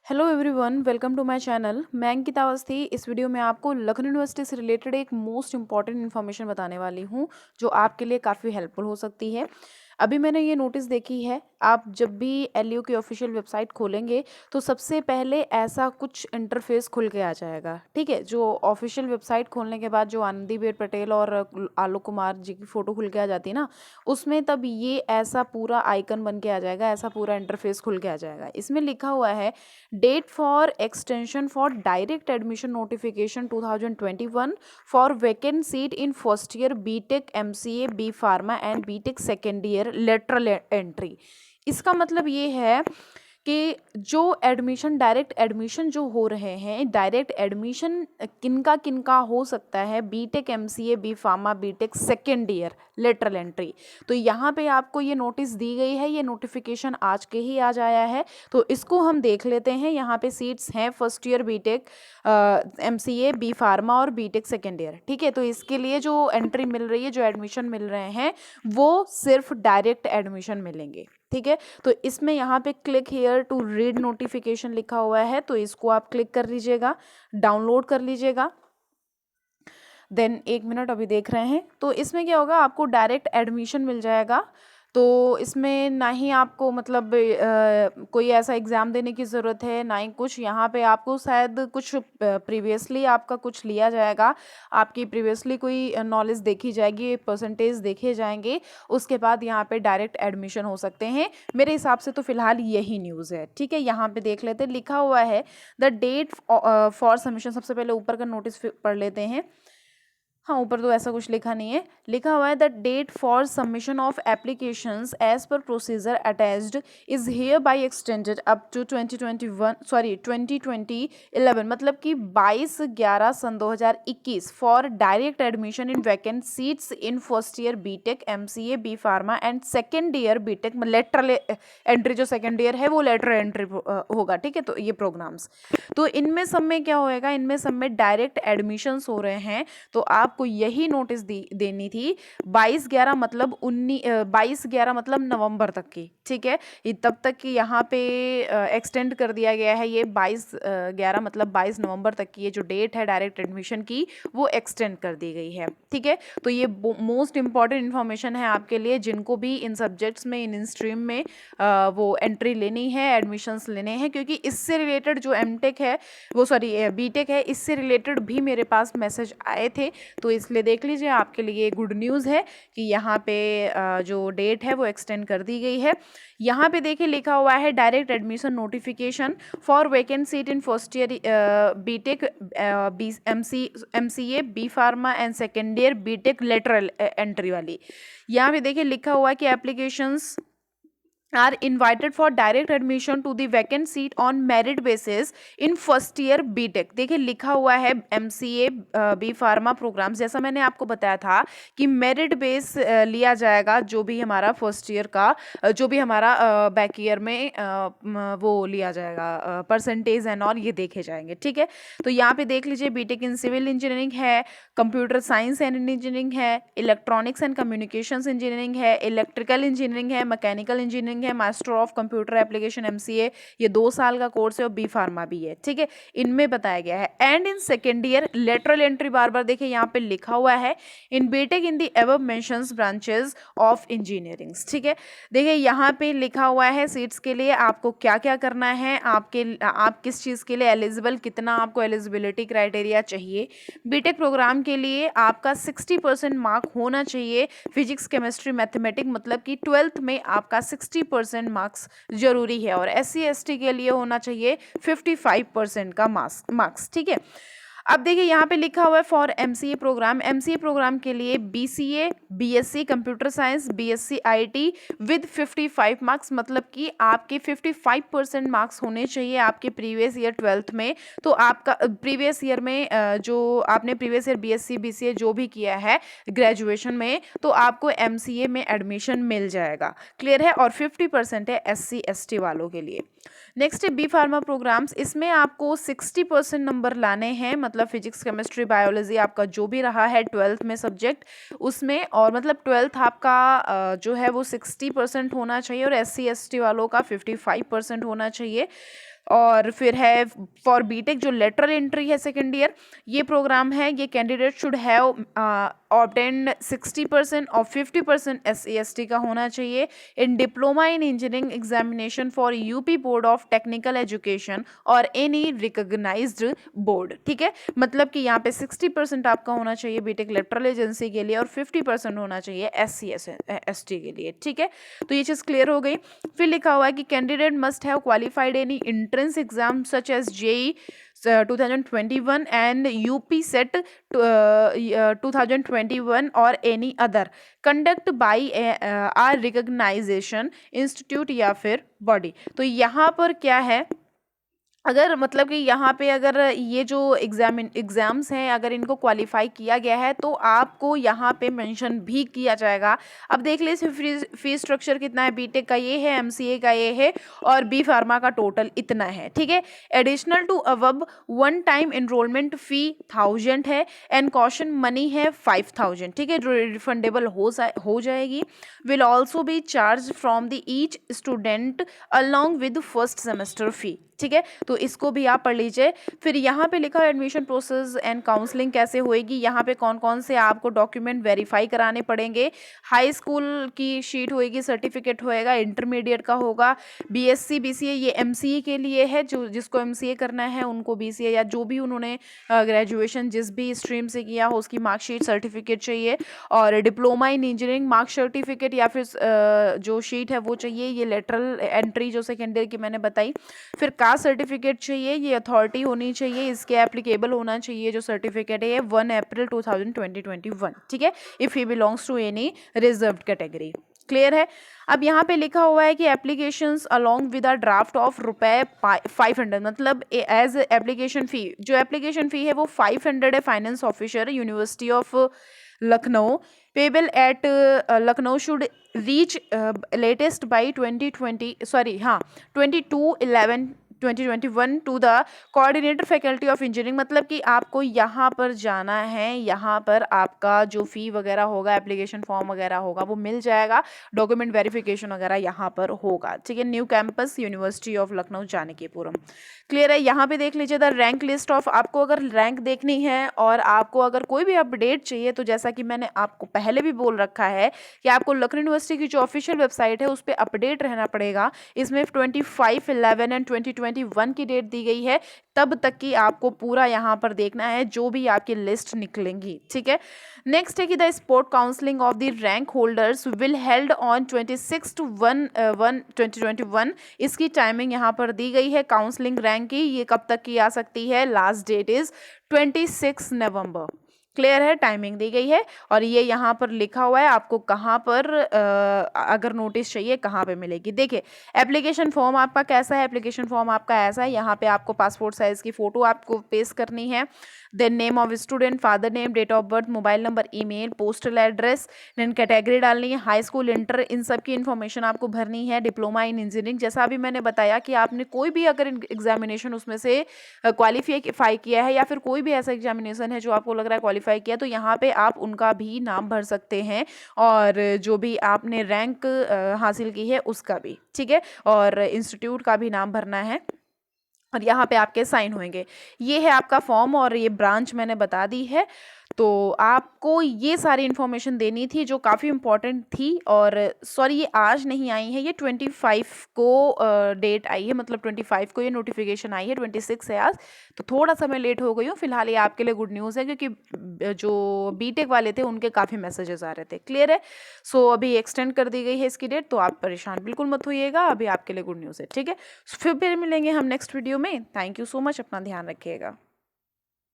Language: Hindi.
Hello everyone, welcome to my channel. मैं अंकिता अवस्थी। इस वीडियो में आपको लखनऊ यूनिवर्सिटी से रिलेटेड एक मोस्ट इंपॉर्टेंट इन्फॉर्मेशन बताने वाली हूँ जो आपके लिए काफ़ी हेल्पफुल हो सकती है। अभी मैंने ये नोटिस देखी है, आप जब भी एलयू की ऑफिशियल वेबसाइट खोलेंगे तो सबसे पहले ऐसा कुछ इंटरफेस खुल के आ जाएगा। ठीक है, जो ऑफिशियल वेबसाइट खोलने के बाद जो आनंदीबेन पटेल और आलोक कुमार जी की फ़ोटो खुल के आ जाती है ना, उसमें तब ये ऐसा पूरा आइकन बन के आ जाएगा, ऐसा पूरा इंटरफेस खुल के आ जाएगा। इसमें लिखा हुआ है date for extension for direct admission notification 2021 for vacant seat in first year BTech MCA B pharma and B Tech second year lateral entry. इसका मतलब ये है कि जो एडमिशन डायरेक्ट एडमिशन जो हो रहे हैं, डायरेक्ट एडमिशन किनका किनका हो सकता है, B Tech MCA B pharma B Tech second year lateral entry. तो यहाँ पे आपको ये नोटिस दी गई है, ये नोटिफिकेशन आज के ही आज आया है। तो इसको हम देख लेते हैं। यहाँ पे सीट्स हैं first year BTech MCA B pharma और बीटेक सेकेंड ईयर। ठीक है, तो इसके लिए जो एंट्री मिल रही है, जो एडमिशन मिल रहे हैं, वो सिर्फ डायरेक्ट एडमिशन मिलेंगे। ठीक है, तो इसमें यहाँ पे click here to read notification लिखा हुआ है, तो इसको आप क्लिक कर लीजिएगा, डाउनलोड कर लीजिएगा। देन एक मिनट, अभी देख रहे हैं। तो इसमें क्या होगा, आपको डायरेक्ट एडमिशन मिल जाएगा। तो इसमें ना ही आपको मतलब कोई ऐसा एग्ज़ाम देने की ज़रूरत है, ना ही कुछ। यहाँ पे आपको शायद कुछ प्रीवियसली आपका कुछ लिया जाएगा, आपकी प्रीवियसली कोई नॉलेज देखी जाएगी, परसेंटेज देखे जाएंगे, उसके बाद यहाँ पे डायरेक्ट एडमिशन हो सकते हैं। मेरे हिसाब से तो फ़िलहाल यही न्यूज़ है। ठीक है, यहाँ पे देख लेते हैं, लिखा हुआ है द डेट फॉर सबमिशन। सबसे पहले ऊपर का नोटिस पढ़ लेते हैं। हाँ, ऊपर तो ऐसा कुछ लिखा नहीं है, लिखा हुआ है the date for submission of applications as per procedure attached is hereby extended up to 2011, मतलब कि 22/11/2021 for direct admission in vacant seats in first year BTech MCA B pharma and second year BTech. Lateral entry जो सेकेंड ईयर है वो लेटरल एंट्री होगा। ठीक है, तो ये प्रोग्राम्स, तो इनमें सब में क्या होएगा, इनमें सब में डायरेक्ट एडमिशन्स हो रहे हैं। तो आपको यही नोटिस देनी थी 22/11 मतलब 22/11 मतलब नवंबर तक की। ठीक है, ये तब तक कि यहाँ पे एक्सटेंड कर दिया गया है। ये 22/11 मतलब 22 नवंबर तक की ये जो डेट है डायरेक्ट एडमिशन की, वो एक्सटेंड कर दी गई है। ठीक है, तो ये मोस्ट इंपॉर्टेंट इन्फॉर्मेशन है आपके लिए, जिनको भी इन सब्जेक्ट्स में, इन स्ट्रीम में वो एंट्री लेनी है, एडमिशन्स लेने हैं। क्योंकि इससे रिलेटेड जो एमटेक है, वो सॉरी बीटेक है, इससे रिलेटेड भी मेरे पास मैसेज आए थे। तो इसलिए देख लीजिए, आपके लिए गुड न्यूज़ है कि यहाँ पे जो डेट है वो एक्सटेंड कर दी गई है। यहाँ पे देखिए लिखा हुआ है direct admission notification for vacant seat in first year BTech MCA B pharma and second year BTech lateral entry वाली। यहाँ पे देखिए लिखा हुआ है कि applications are invited for direct admission to the vacant seat on merit basis in first year BTech। देखिए लिखा हुआ है MCA बी फार्मा प्रोग्राम्स, जैसा मैंने आपको बताया था कि मेरिट बेस लिया जाएगा। जो भी हमारा फर्स्ट ईयर का जो भी हमारा बैक ईयर में वो लिया जाएगा, परसेंटेज एंड ऑल ये देखे जाएंगे। ठीक है, तो यहाँ पे देख लीजिए, बीटेक इन सिविल इंजीनियरिंग है, कंप्यूटर साइंस एंड इंजीनियरिंग है, इलेक्ट्रॉनिक्स एंड कम्युनिकेशंस इंजीनियरिंग है, इलेक्ट्रिकल इंजीनियरिंग है, मैकेनिकल इंजीनियरिंग है, master of computer application MCA, ये 2 साल का कोर्स है, और बी फार्मा भी है। ठीक है, इनमें बताया गया है। And in second year lateral entry, बार बार देखिए यहाँ पे लिखा हुआ है in BTech in the above mentions branches of engineering. ठीक है, देखिए यहाँ पे लिखा हुआ है सीट्स के लिए आपको क्या क्या करना है, आप किस चीज़ के लिए एलिजिबल, कितना आपको एलिजिबिलिटी क्राइटेरिया चाहिए। बीटेक प्रोग्राम के लिए आपका 60% मार्क होना चाहिए फिजिक्स केमिस्ट्री मैथमेटिक्स, मतलब कि 12th में आपका 60% मार्क्स जरूरी है। और SC ST के लिए होना चाहिए 55% का मार्क्स। ठीक है, अब देखिए यहाँ पे लिखा हुआ है फॉर एमसीए प्रोग्राम के लिए BCA BSc computer science BSc IT with 55 marks, मतलब कि आपके 55% मार्क्स होने चाहिए आपके प्रीवियस ईयर 12th में। तो आपका प्रीवियस ईयर में जो आपने प्रीवियस ईयर BSc BCA जो भी किया है ग्रेजुएशन में, तो आपको MCA में एडमिशन मिल जाएगा। क्लियर है, और 50% है SC ST वालों के लिए। नेक्स्ट है बी फार्मा प्रोग्राम्स, इसमें आपको 60% नंबर लाने हैं, मतलब फिजिक्स केमिस्ट्री बायोलॉजी आपका जो भी रहा है 12th में सब्जेक्ट उसमें, और मतलब 12th आपका जो है वो 60% होना चाहिए, और SC ST वालों का 55% होना चाहिए। और फिर है फॉर बीटेक जो लेटरल एंट्री है सेकेंड ईयर, ये प्रोग्राम है, ये कैंडिडेट शुड हैव ऑब्टेन्ड 60% और 50% SC/ST का होना चाहिए इन diploma in engineering examination for UP board of technical education और एनी रिकॉग्नाइज्ड बोर्ड। ठीक है, मतलब कि यहाँ पे 60% आपका होना चाहिए बीटेक लेटरल एजेंसी के लिए और 50% होना चाहिए SC/ST के लिए। ठीक है, तो ये चीज़ क्लियर हो गई। फिर लिखा हुआ है कि candidate must have qualified any entrance exam such as JEE 2021 and UP SET 2021 or any other conduct by a recognition institute या फिर body। तो यहाँ पर क्या है, अगर मतलब कि यहाँ पे अगर ये जो एग्ज़ाम्स हैं अगर इनको क्वालिफाई किया गया है तो आपको यहाँ पे मेंशन भी किया जाएगा। अब देख लीजिए फीस स्ट्रक्चर कितना है, बीटेक का ये है, MCA का ये है और बी फार्मा का टोटल इतना है। ठीक है, additional to above one time enrolment fee 1000 है एंड कॉशन मनी है 5000। ठीक है, जो रिफंडेबल हो जाएगी। Will also be charge from the each student along with first semester fee. ठीक है, तो इसको भी आप पढ़ लीजिए। फिर यहाँ पे लिखा है एडमिशन प्रोसेस एंड काउंसलिंग कैसे होएगी, यहाँ पे कौन कौन से आपको डॉक्यूमेंट वेरीफाई कराने पड़ेंगे। हाई स्कूल की शीट होएगी, सर्टिफिकेट होएगा, इंटरमीडिएट का होगा, BSc BCA ये MCA के लिए है, जो जिसको MCA करना है उनको BCA या जो भी उन्होंने ग्रेजुएशन जिस भी स्ट्रीम से किया हो उसकी मार्कशीट सर्टिफिकेट चाहिए। और diploma in engineering mark certificate या फिर जो शीट है वो चाहिए। ये लेटरल एंट्री जो सेकेंड ईयर की मैंने बताई। फिर कास्ट सर्टिफिकेट चाहिए, ये अथॉरिटी होनी चाहिए, इसके एप्लीकेबल होना चाहिए जो सर्टिफिकेट है 1 अप्रैल 2021। ठीक है, if he belongs to any reserved category. Clear है। अब यहाँ पे लिखा हुआ है कि applications along with a draft of ₹500, मतलब एज एप्लीकेशन फ़ी, जो एप्लीकेशन फ़ी है वो 500 है। Finance officer university of Lucknow payable at Lucknow should reach latest by 22/11/2021 to the coordinator faculty of engineering. मतलब कि आपको यहाँ पर जाना है, यहाँ पर आपका जो फ़ी वगैरह होगा, एप्लीकेशन फॉर्म वगैरह होगा वो मिल जाएगा, डॉक्यूमेंट वेरिफिकेशन वगैरह यहाँ पर होगा। ठीक है, new campus university of Lucknow Jankipuram. Clear है। यहाँ पे देख लीजिए द रैंक लिस्ट ऑफ, आपको अगर रैंक देखनी है और आपको अगर कोई भी अपडेट चाहिए तो जैसा कि मैंने आपको पहले भी बोल रखा है कि आपको लखनऊ यूनिवर्सिटी की जो ऑफिशियल वेबसाइट है उस पर अपडेट रहना पड़ेगा। इसमें 25/11 एंड 2021 की डेट दी गई है, तब तक की आपको पूरा यहाँ पर देखना है जो भी आपकी लिस्ट निकलेंगी। ठीक है, नेक्स्ट है कि the sport counselling of the rank holders will held on 26/1/2021। इसकी टाइमिंग यहाँ पर दी गई है काउंसलिंग रैंक की, ये कब तक की आ सकती है, last date is 26 November. Clear है, टाइमिंग दी गई है और ये यहाँ पर लिखा हुआ है आपको कहाँ पर अगर नोटिस चाहिए कहाँ पे मिलेगी। देखिए एप्लीकेशन फॉर्म आपका कैसा है, एप्लीकेशन फॉर्म आपका ऐसा है, यहाँ पे आपको पासपोर्ट साइज की फ़ोटो आपको पेस्ट करनी है, then name of student, father name, date of birth, mobile number, email, postal address, then category डालनी है, हाई स्कूल, इंटर, इन सब की इन्फॉर्मेशन आपको भरनी है। डिप्लोमा इन इंजीनियरिंग, जैसा अभी मैंने बताया कि आपने कोई भी अगर एग्जामिनेशन उसमें से क्वालिफाई किया है या फिर कोई भी ऐसा एग्जामिनेशन है जो आपको लग रहा है क्वालिफाई किया, तो यहाँ पे आप उनका भी नाम भर सकते हैं और जो भी आपने रैंक हासिल की है उसका भी। ठीक है, और इंस्टीट्यूट का भी नाम भरना है और यहाँ पे आपके साइन होंगे। ये है आपका फॉर्म और ये ब्रांच मैंने बता दी है। तो आपको ये सारी इन्फॉर्मेशन देनी थी जो काफ़ी इम्पॉर्टेंट थी। और सॉरी ये आज नहीं आई है, ये 25 को डेट आई है, मतलब 25 को ये नोटिफिकेशन आई है, 26 है आज, तो थोड़ा सा मैं लेट हो गई हूँ। फिलहाल ये आपके लिए गुड न्यूज़ है क्योंकि जो बीटेक वाले थे उनके काफ़ी मैसेजेस आ रहे थे। क्लियर है। सो अभी एक्सटेंड कर दी गई है इसकी डेट, तो आप परेशान बिल्कुल मत होइएगा, अभी आपके लिए गुड न्यूज़ है। ठीक है, फिर मिलेंगे हम नेक्स्ट वीडियो में। थैंक यू सो मच, अपना ध्यान रखिएगा।